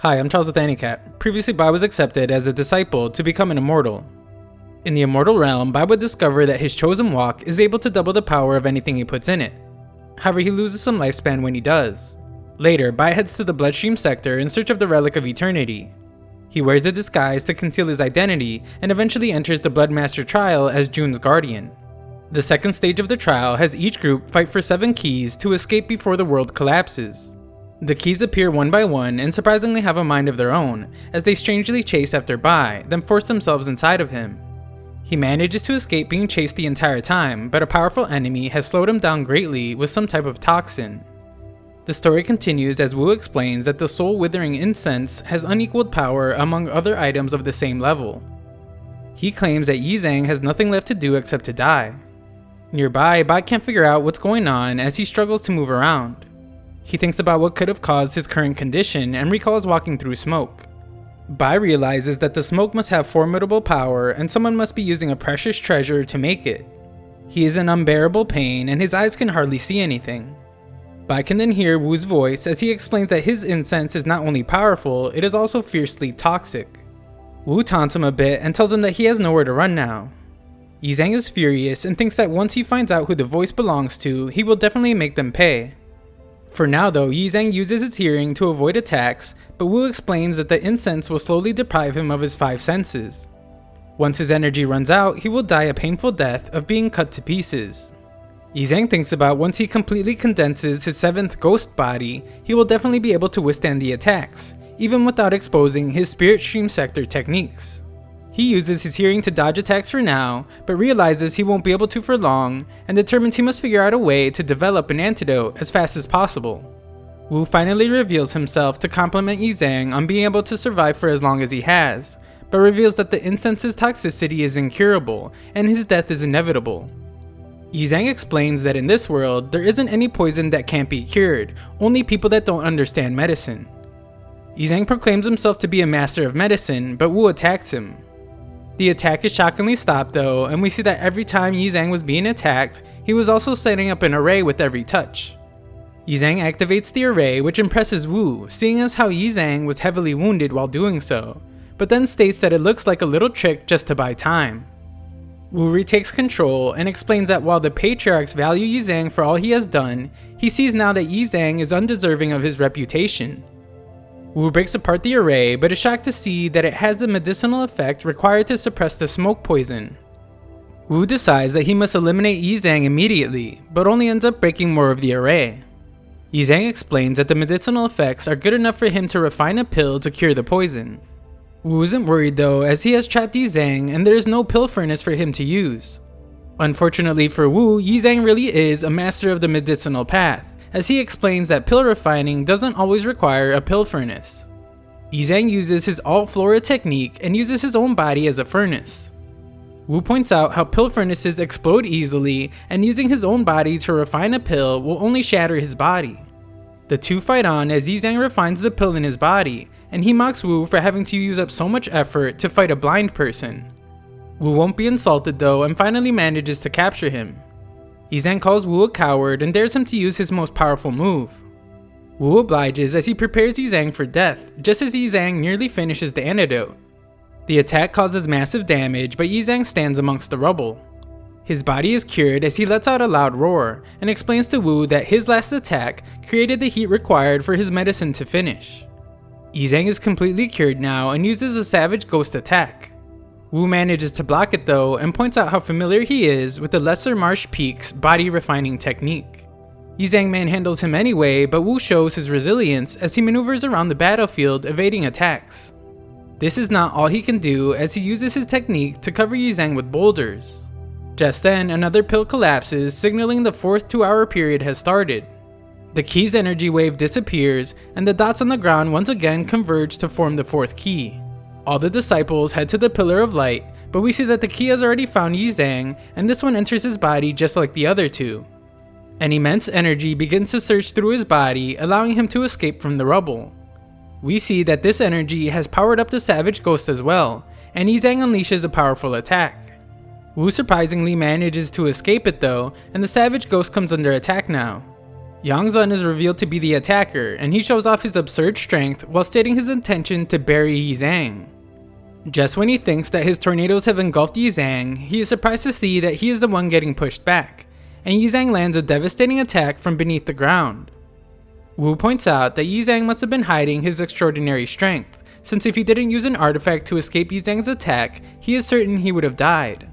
Hi, I'm Charles with AniCap. Previously, Bai was accepted as a disciple to become an immortal. In the immortal realm, Bai would discover that his chosen walk is able to double the power of anything he puts in it. However, he loses some lifespan when he does. Later, Bai heads to the bloodstream sector in search of the relic of eternity. He wears a disguise to conceal his identity and eventually enters the Bloodmaster trial as Jun's guardian. The second stage of the trial has each group fight for 7 keys to escape before the world collapses. The keys appear one by one and surprisingly have a mind of their own, as they strangely chase after Bai, then force themselves inside of him. He manages to escape being chased the entire time, but a powerful enemy has slowed him down greatly with some type of toxin. The story continues as Wu explains that the soul-withering incense has unequaled power among other items of the same level. He claims that Yizang has nothing left to do except to die. Nearby, Bai can't figure out what's going on as he struggles to move around. He thinks about what could have caused his current condition and recalls walking through smoke. Bai realizes that the smoke must have formidable power and someone must be using a precious treasure to make it. He is in unbearable pain and his eyes can hardly see anything. Bai can then hear Wu's voice as he explains that his incense is not only powerful, it is also fiercely toxic. Wu taunts him a bit and tells him that he has nowhere to run now. Yizang is furious and thinks that once he finds out who the voice belongs to, he will definitely make them pay. For now though, Yizang uses his hearing to avoid attacks, but Wu explains that the incense will slowly deprive him of his 5 senses. Once his energy runs out, he will die a painful death of being cut to pieces. Yizang thinks about once he completely condenses his 7th ghost body, he will definitely be able to withstand the attacks, even without exposing his spirit stream sector techniques. He uses his hearing to dodge attacks for now, but realizes he won't be able to for long, and determines he must figure out a way to develop an antidote as fast as possible. Wu finally reveals himself to compliment Yizang on being able to survive for as long as he has, but reveals that the incense's toxicity is incurable, and his death is inevitable. Yizang explains that in this world, there isn't any poison that can't be cured, only people that don't understand medicine. Yizang proclaims himself to be a master of medicine, but Wu attacks him. The attack is shockingly stopped though, and we see that every time Yizang was being attacked, he was also setting up an array with every touch. Yizang activates the array, which impresses Wu, seeing as how Yizang was heavily wounded while doing so, but then states that it looks like a little trick just to buy time. Wu retakes control and explains that while the patriarchs value Yizang for all he has done, he sees now that Yizang is undeserving of his reputation. Wu breaks apart the array, but is shocked to see that it has the medicinal effect required to suppress the smoke poison. Wu decides that he must eliminate Yizang immediately, but only ends up breaking more of the array. Yizang explains that the medicinal effects are good enough for him to refine a pill to cure the poison. Wu isn't worried though, as he has trapped Yizang and there is no pill furnace for him to use. Unfortunately for Wu, Yizang really is a master of the medicinal path, as he explains that pill refining doesn't always require a pill furnace. Yizang uses his all-flora technique and uses his own body as a furnace. Wu points out how pill furnaces explode easily, and using his own body to refine a pill will only shatter his body. The two fight on as Yizang refines the pill in his body, and he mocks Wu for having to use up so much effort to fight a blind person. Wu won't be insulted though and finally manages to capture him. Yizang calls Wu a coward and dares him to use his most powerful move. Wu obliges as he prepares Yizang for death, just as Yizang nearly finishes the antidote. The attack causes massive damage, but Yizang stands amongst the rubble. His body is cured as he lets out a loud roar, and explains to Wu that his last attack created the heat required for his medicine to finish. Yizang is completely cured now and uses a savage ghost attack. Wu manages to block it though and points out how familiar he is with the Lesser Marsh Peak's body refining technique. Yizang manhandles him anyway, but Wu shows his resilience as he maneuvers around the battlefield evading attacks. This is not all he can do as he uses his technique to cover Yizang with boulders. Just then, another pill collapses, signaling the 4th 2-hour period has started. The key's energy wave disappears and the dots on the ground once again converge to form the 4th key. All the disciples head to the Pillar of Light, but we see that the key has already found Yizang, and this one enters his body just like the other two. An immense energy begins to surge through his body, allowing him to escape from the rubble. We see that this energy has powered up the Savage Ghost as well, and Yizang unleashes a powerful attack. Wu surprisingly manages to escape it though, and the Savage Ghost comes under attack now. Yang Zun is revealed to be the attacker, and he shows off his absurd strength while stating his intention to bury Yi Zhang. Just when he thinks that his tornadoes have engulfed Yi Zhang, he is surprised to see that he is the one getting pushed back, and Yi Zhang lands a devastating attack from beneath the ground. Wu points out that Yi Zhang must have been hiding his extraordinary strength, since if he didn't use an artifact to escape Yi Zhang's attack, he is certain he would have died.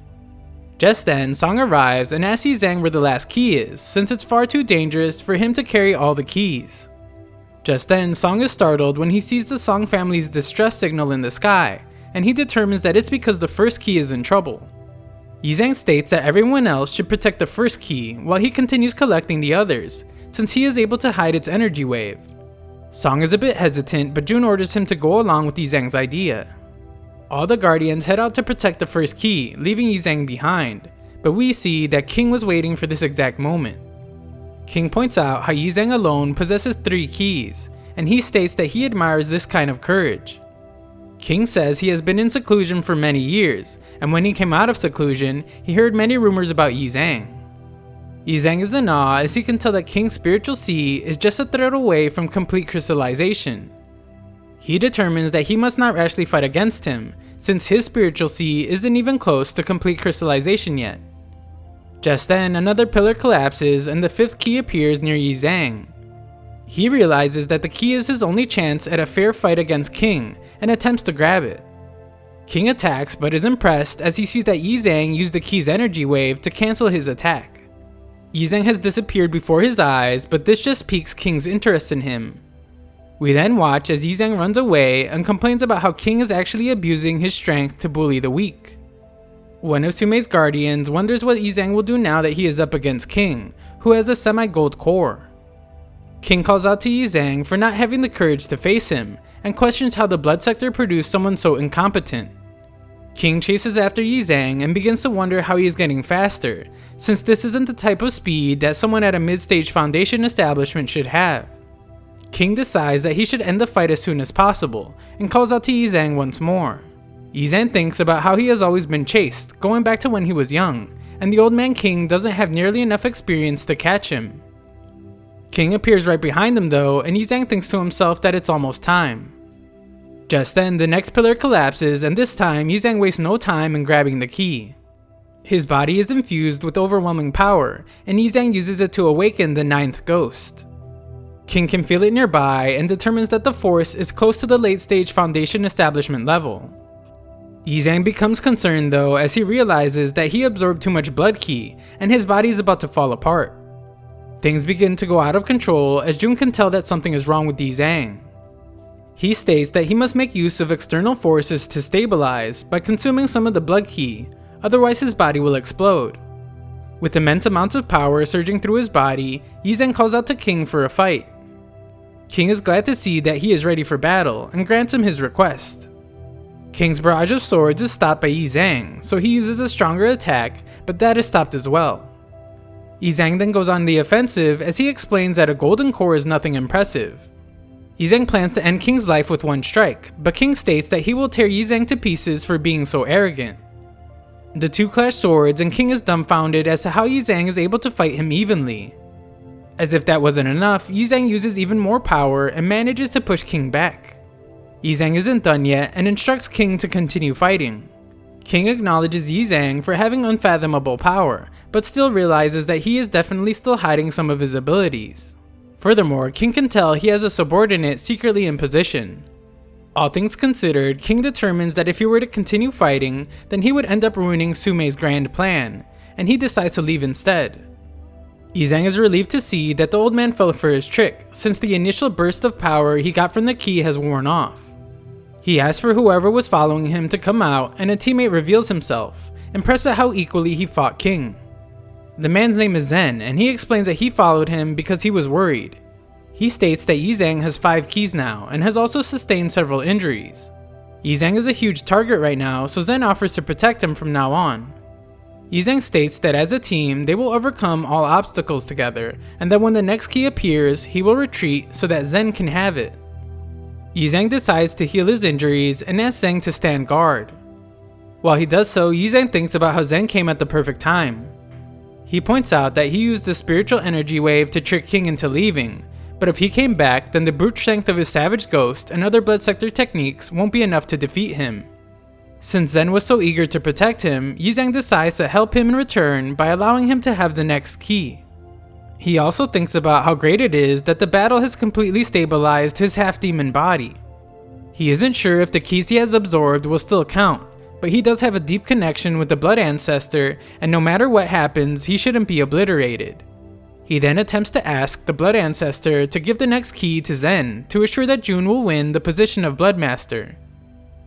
Just then, Song arrives and asks Yi Zhang where the last key is, since it's far too dangerous for him to carry all the keys. Just then, Song is startled when he sees the Song family's distress signal in the sky, and he determines that it's because the first key is in trouble. Yi Zhang states that everyone else should protect the first key while he continues collecting the others, since he is able to hide its energy wave. Song is a bit hesitant, but Jun orders him to go along with Yi Zhang's idea. All the guardians head out to protect the first key, leaving Yi Zhang behind, but we see that King was waiting for this exact moment. King points out how Yi Zhang alone possesses 3 keys, and he states that he admires this kind of courage. King says he has been in seclusion for many years, and when he came out of seclusion, he heard many rumors about Yi Zhang. Yi Zhang is in awe as he can tell that King's spiritual sea is just a thread away from complete crystallization. He determines that he must not rashly fight against him, since his spiritual sea isn't even close to complete crystallization yet. Just then, another pillar collapses and the 5th key appears near Yi Zhang. He realizes that the key is his only chance at a fair fight against King, and attempts to grab it. King attacks but is impressed as he sees that Yi Zhang used the key's energy wave to cancel his attack. Yi Zhang has disappeared before his eyes, but this just piques King's interest in him. We then watch as Yi Zhang runs away and complains about how King is actually abusing his strength to bully the weak. One of Sumei's guardians wonders what Yi Zhang will do now that he is up against King, who has a semi-gold core. King calls out to Yi Zhang for not having the courage to face him, and questions how the blood sector produced someone so incompetent. King chases after Yi Zhang and begins to wonder how he is getting faster, since this isn't the type of speed that someone at a mid-stage Foundation establishment should have. King decides that he should end the fight as soon as possible, and calls out to Yi Zhang once more. Yi Zhang thinks about how he has always been chased, going back to when he was young, and the old man King doesn't have nearly enough experience to catch him. King appears right behind him though, and Yi Zhang thinks to himself that it's almost time. Just then, the next pillar collapses, and this time Yi Zhang wastes no time in grabbing the key. His body is infused with overwhelming power, and Yi Zhang uses it to awaken the 9th ghost. King can feel it nearby and determines that the force is close to the late stage Foundation establishment level. Yi Zhang becomes concerned though as he realizes that he absorbed too much blood ki and his body is about to fall apart. Things begin to go out of control as Jun can tell that something is wrong with Yi Zhang. He states that he must make use of external forces to stabilize by consuming some of the blood ki, otherwise his body will explode. With immense amounts of power surging through his body, Yi Zhang calls out to King for a fight. King is glad to see that he is ready for battle and grants him his request. King's barrage of swords is stopped by Yi Zhang, so he uses a stronger attack, but that is stopped as well. Yi Zhang then goes on the offensive as he explains that a golden core is nothing impressive. Yi Zhang plans to end King's life with one strike, but King states that he will tear Yi Zhang to pieces for being so arrogant. The two clash swords and King is dumbfounded as to how Yi Zhang is able to fight him evenly. As if that wasn't enough, Yi Zhang uses even more power and manages to push King back. Yi Zhang isn't done yet and instructs King to continue fighting. King acknowledges Yi Zhang for having unfathomable power, but still realizes that he is definitely still hiding some of his abilities. Furthermore, King can tell he has a subordinate secretly in position. All things considered, King determines that if he were to continue fighting, then he would end up ruining Sumei's grand plan, and he decides to leave instead. Yi Zhang is relieved to see that the old man fell for his trick, since the initial burst of power he got from the key has worn off. He asks for whoever was following him to come out, and a teammate reveals himself, impressed at how equally he fought King. The man's name is Zen, and he explains that he followed him because he was worried. He states that Yi Zhang has 5 keys now, and has also sustained several injuries. Yi Zhang is a huge target right now, so Zen offers to protect him from now on. Yi Zhang states that as a team, they will overcome all obstacles together, and that when the next key appears, he will retreat so that Zen can have it. Yi Zhang decides to heal his injuries and asks Zhang to stand guard. While he does so, Yi Zhang thinks about how Zen came at the perfect time. He points out that he used the spiritual energy wave to trick King into leaving, but if he came back, then the brute strength of his savage ghost and other blood sector techniques won't be enough to defeat him. Since Zen was so eager to protect him, Yizang decides to help him in return by allowing him to have the next key. He also thinks about how great it is that the battle has completely stabilized his half-demon body. He isn't sure if the keys he has absorbed will still count, but he does have a deep connection with the blood ancestor, and no matter what happens, he shouldn't be obliterated. He then attempts to ask the blood ancestor to give the next key to Zen to assure that Jun will win the position of Bloodmaster.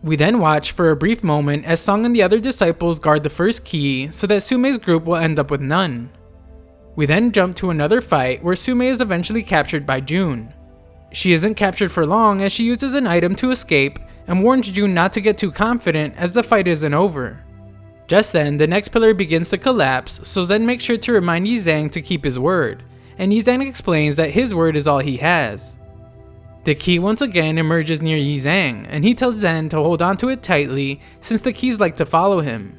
We then watch for a brief moment as Song and the other disciples guard the first key so that Sumei's group will end up with none. We then jump to another fight where Sumei is eventually captured by Jun. She isn't captured for long as she uses an item to escape and warns Jun not to get too confident as the fight isn't over. Just then, the next pillar begins to collapse, so Zen makes sure to remind Yizang to keep his word, and Yizang explains that his word is all he has. The key once again emerges near Yizang, and he tells Zen to hold onto it tightly since the keys like to follow him.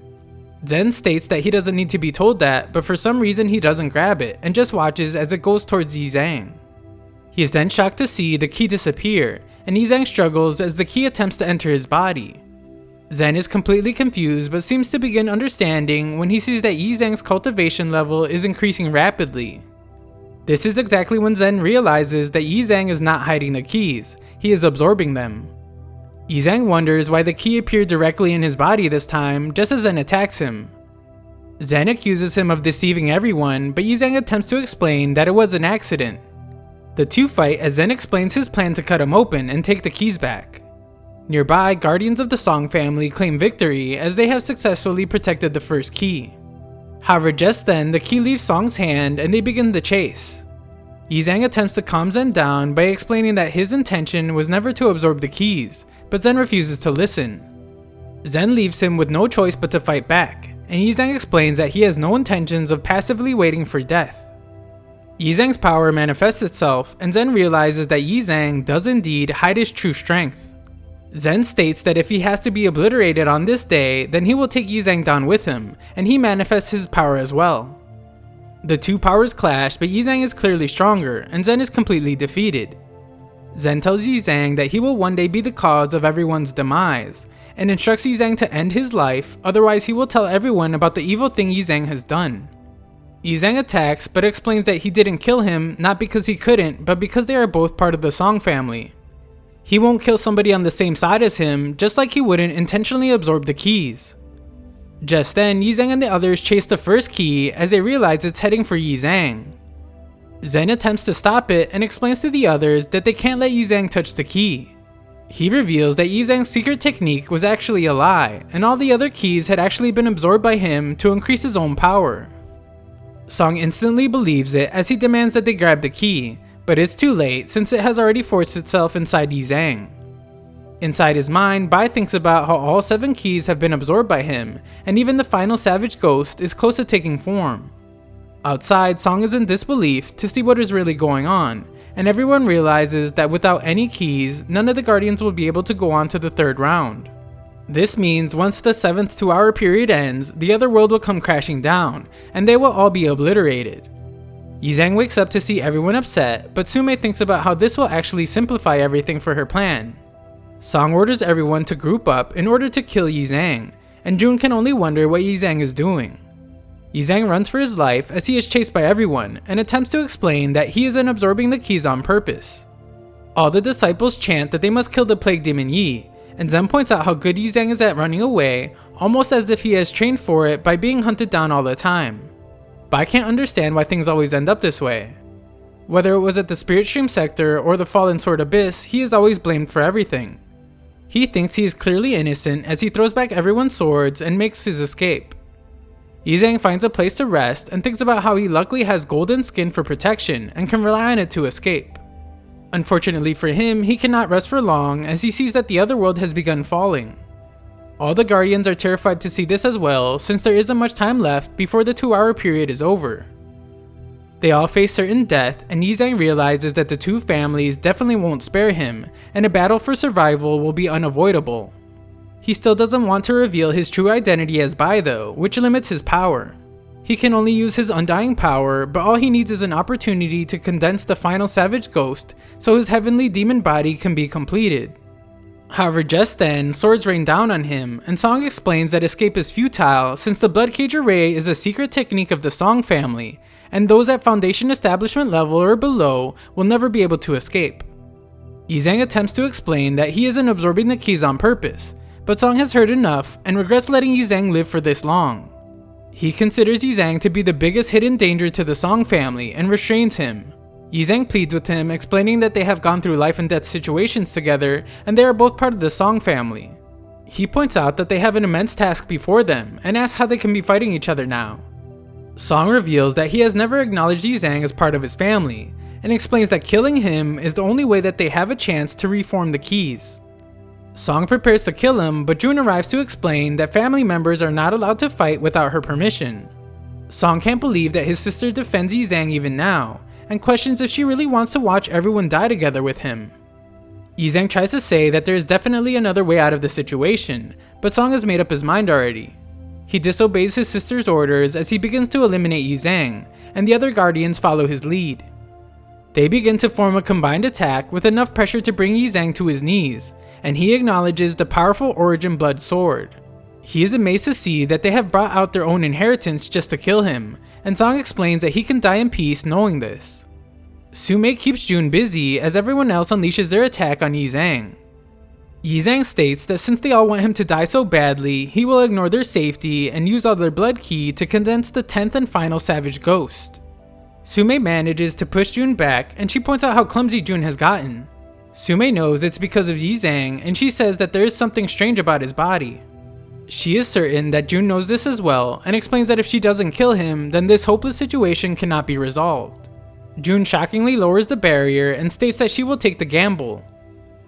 Zen states that he doesn't need to be told that, but for some reason he doesn't grab it and just watches as it goes towards Yizang. He is then shocked to see the key disappear, and Yizang struggles as the key attempts to enter his body. Zen is completely confused but seems to begin understanding when he sees that Yizang's cultivation level is increasing rapidly. This is exactly when Zen realizes that Yizang is not hiding the keys, he is absorbing them. Yizang wonders why the key appeared directly in his body this time, just as Zen attacks him. Zen accuses him of deceiving everyone, but Yizang attempts to explain that it was an accident. The two fight as Zen explains his plan to cut him open and take the keys back. Nearby, guardians of the Song family claim victory as they have successfully protected the first key. However, just then, the key leaves Song's hand and they begin the chase. Yizang attempts to calm Zen down by explaining that his intention was never to absorb the keys, but Zen refuses to listen. Zen leaves him with no choice but to fight back, and Yizang explains that he has no intentions of passively waiting for death. Yizang's power manifests itself, and Zen realizes that Yizang does indeed hide his true strength. Zen states that if he has to be obliterated on this day, then he will take Yizang down with him, and he manifests his power as well. The two powers clash, but Yizang is clearly stronger, and Zen is completely defeated. Zen tells Yizang that he will one day be the cause of everyone's demise, and instructs Yizang to end his life, otherwise he will tell everyone about the evil thing Yizang has done. Yizang attacks, but explains that he didn't kill him, not because he couldn't, but because they are both part of the Song family. He won't kill somebody on the same side as him, just like he wouldn't intentionally absorb the keys. Just then, Yizang and the others chase the first key as they realize it's heading for Yizang. Zen attempts to stop it and explains to the others that they can't let Yizang touch the key. He reveals that Yizang's secret technique was actually a lie, and all the other keys had actually been absorbed by him to increase his own power. Song instantly believes it as he demands that they grab the key, but it's too late since it has already forced itself inside Yizang. Inside his mind, Bai thinks about how all 7 keys have been absorbed by him, and even the final savage ghost is close to taking form. Outside, Song is in disbelief to see what is really going on, and everyone realizes that without any keys, none of the Guardians will be able to go on to the 3rd round. This means once the 7th 2-hour period ends, the other world will come crashing down, and they will all be obliterated. Yizang wakes up to see everyone upset, but Sumei thinks about how this will actually simplify everything for her plan. Song orders everyone to group up in order to kill Yizang, and Jun can only wonder what Yizang is doing. Yizang runs for his life as he is chased by everyone and attempts to explain that he isn't absorbing the keys on purpose. All the disciples chant that they must kill the plague demon Yi, and Zen points out how good Yizang is at running away, almost as if he has trained for it by being hunted down all the time. But I can't understand why things always end up this way. Whether it was at the Spirit Stream sector or the Fallen Sword Abyss, he is always blamed for everything. He thinks he is clearly innocent as he throws back everyone's swords and makes his escape. Yizang finds a place to rest and thinks about how he luckily has golden skin for protection and can rely on it to escape. Unfortunately for him, he cannot rest for long as he sees that the other world has begun falling. All the Guardians are terrified to see this as well since there isn't much time left before the 2-hour period is over. They all face certain death, and Yizang realizes that the two families definitely won't spare him, and a battle for survival will be unavoidable. He still doesn't want to reveal his true identity as Bai though, which limits his power. He can only use his undying power, but all he needs is an opportunity to condense the final savage ghost so his heavenly demon body can be completed. However, just then, swords rain down on him, and Song explains that escape is futile since the blood cage array is a secret technique of the Song family, and those at Foundation Establishment level or below will never be able to escape. Yizang attempts to explain that he isn't absorbing the keys on purpose, but Song has heard enough and regrets letting Yizang live for this long. He considers Yizang to be the biggest hidden danger to the Song family and restrains him. Yizang pleads with him, explaining that they have gone through life and death situations together and they are both part of the Song family. He points out that they have an immense task before them and asks how they can be fighting each other now. Song reveals that he has never acknowledged Yizang as part of his family, and explains that killing him is the only way that they have a chance to reform the keys. Song prepares to kill him, but June arrives to explain that family members are not allowed to fight without her permission. Song can't believe that his sister defends Yizang even now, and questions if she really wants to watch everyone die together with him. Yizang tries to say that there is definitely another way out of the situation, but Song has made up his mind already. He disobeys his sister's orders as he begins to eliminate Yizang, and the other guardians follow his lead. They begin to form a combined attack with enough pressure to bring Yizang to his knees, and he acknowledges the powerful Origin Blood Sword. He is amazed to see that they have brought out their own inheritance just to kill him, and Song explains that he can die in peace knowing this. Sumei keeps June busy as everyone else unleashes their attack on Yizang. Yizang states that since they all want him to die so badly, he will ignore their safety and use all their blood ki to condense the 10th and final savage ghost. Sumei manages to push June back, and she points out how clumsy June has gotten. Sumei knows it's because of Yizang, and she says that there is something strange about his body. She is certain that June knows this as well, and explains that if she doesn't kill him, then this hopeless situation cannot be resolved. June shockingly lowers the barrier and states that she will take the gamble.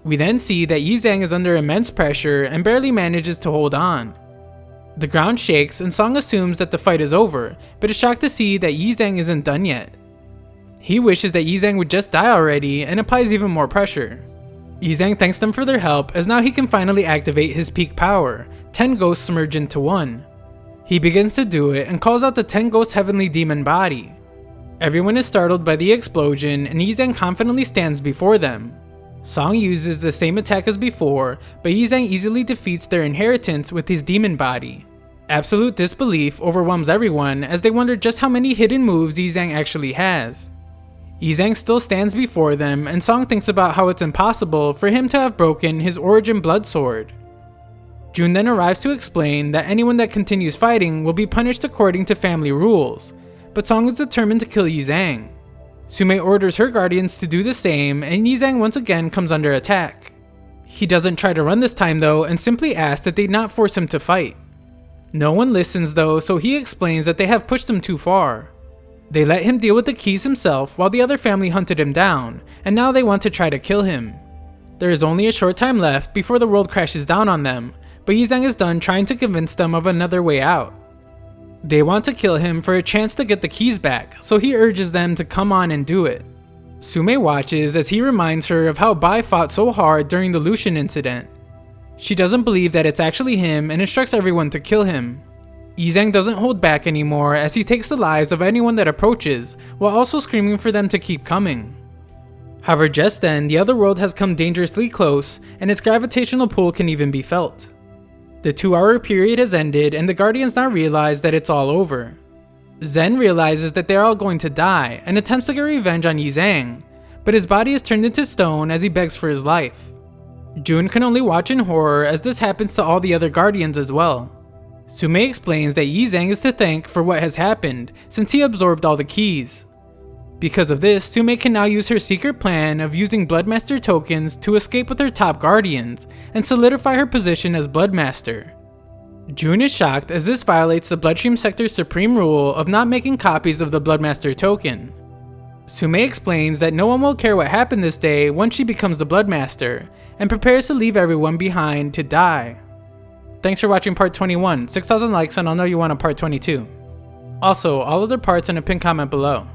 We then see that Yizang is under immense pressure and barely manages to hold on. The ground shakes and Song assumes that the fight is over, but is shocked to see that Yizang isn't done yet. He wishes that Yizang would just die already and applies even more pressure. Yizang thanks them for their help as now he can finally activate his peak power, 10 ghosts merge into one. He begins to do it and calls out the 10 ghost heavenly demon body. Everyone is startled by the explosion and Yizang confidently stands before them. Song uses the same attack as before, but Yizang easily defeats their inheritance with his demon body. Absolute disbelief overwhelms everyone as they wonder just how many hidden moves Yizang actually has. Yizang still stands before them, and Song thinks about how it's impossible for him to have broken his Origin Blood Sword. June then arrives to explain that anyone that continues fighting will be punished according to family rules, but Song is determined to kill Yizang. Sumei orders her guardians to do the same, and Yizang once again comes under attack. He doesn't try to run this time though, and simply asks that they not force him to fight. No one listens though, so he explains that they have pushed him too far. They let him deal with the keys himself while the other family hunted him down, and now they want to try to kill him. There is only a short time left before the world crashes down on them, but Yizang is done trying to convince them of another way out. They want to kill him for a chance to get the keys back, so he urges them to come on and do it. Sumei watches as he reminds her of how Bai fought so hard during the Lucian incident. She doesn't believe that it's actually him and instructs everyone to kill him. Yizang doesn't hold back anymore as he takes the lives of anyone that approaches, while also screaming for them to keep coming. However, just then, the other world has come dangerously close, and its gravitational pull can even be felt. The 2-hour period has ended, and the Guardians now realize that it's all over. Zen realizes that they're all going to die, and attempts to get revenge on Yizang, but his body is turned into stone as he begs for his life. June can only watch in horror as this happens to all the other Guardians as well. Sumei explains that Yizang is to thank for what has happened, since he absorbed all the keys. Because of this, Sumei can now use her secret plan of using Bloodmaster tokens to escape with her top Guardians, and solidify her position as Bloodmaster. June is shocked as this violates the Bloodstream Sector's supreme rule of not making copies of the Bloodmaster token. Sumei explains that no one will care what happened this day once she becomes the Bloodmaster, and prepares to leave everyone behind to die. Thanks for watching part 21, 6,000 likes and I'll know you want a part 22. Also, all other parts in a pinned comment below.